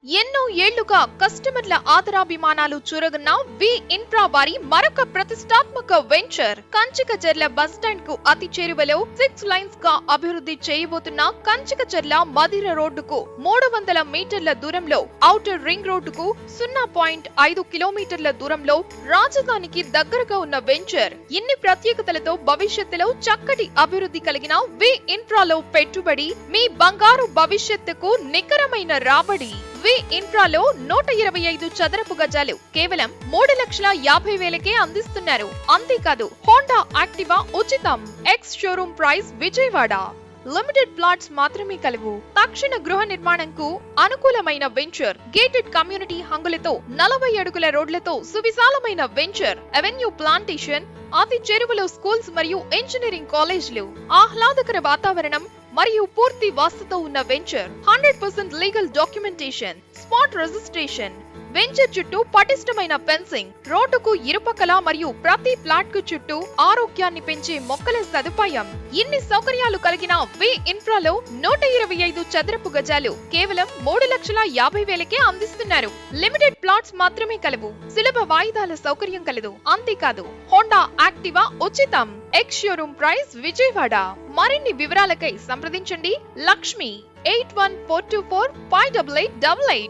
ఎన్నో ఏళ్లుగా కస్టమర్ల ఆదరాభిమానాలు చూరగొన్న వి ఇన్ఫ్రా వారి మరొక ప్రతిష్టాత్మక వెంచర్ కంచికచర్ల బస్టాండ్ కు అతి చేరువలో 6 లైన్స్ గా అభివృద్ధి చేయబోతున్న కంచికచర్ల మదిర రోడ్డుకు 300 మీటర్ల దూరంలో ఔటర్ రింగ్ రోడ్డుకు 0.5 కిలోమీటర్ల దూరంలో రాజధానికి దగ్గరగా ఉన్న వెంచర్ ఇన్ని ప్రత్యేకతలతో భవిష్యత్తులో చక్కటి అభివృద్ధి కలిగిన వి ఇన్ఫ్రాలో పెట్టుబడి మీ బంగారు భవిష్యత్తుకు నికరమైన రాబడి. వి ఇన్ఫ్రాలో 125 చదరపు గజాలు కేవలం 3,50,000కే అందిస్తున్నారు. అంతేకాదు హోండా యాక్టివా ఉచితం. Ex showroom price Vijayawada. Limited plots మాత్రమే కలవు. తక్షణ గృహ నిర్మాణంకు అనుకూలమైన వెంచర్. గేటెడ్ కమ్యూనిటీ హంగులతో 40 అడుగుల రోడ్లతో సువిశాలమైన వెంచర్. అవెన్యూ ప్లాంటేషన్, అతి చెరువులో స్కూల్స్ మరియు ఇంజనీరింగ్ కాలేజీలు, ఆహ్లాదకర వాతావరణం మరియు పూర్తి వాస్తుతో ఉన్న venture. 100% legal documentation, spot registration. Venture చుట్టూ పటిష్టమైన ఫెన్సింగ్, రోడ్డుకు ఇరుపక్కల మరియు ప్రతి ప్లాట్ కు చుట్టూ ఆరోగ్యాన్ని పెంచే మొక్కల సదుపాయం. ఇన్ని సౌకర్యాలు కలిగిన వి ఇన్ఫ్రాలో 125 చదరపు గజాలు కేవలం 3,50,000కే అందిస్తున్నారు. లిమిటెడ్ ప్లాట్స్ మాత్రమే కలవు. సులభ వాయిదాల సౌకర్యం కలదు. అంతేకాదు హోండా యాక్టివా ఉచితం. Ex showroom price Vijayawada. మరిన్ని వివరాలకై సంప్రదించండి లక్ష్మి 8142458888.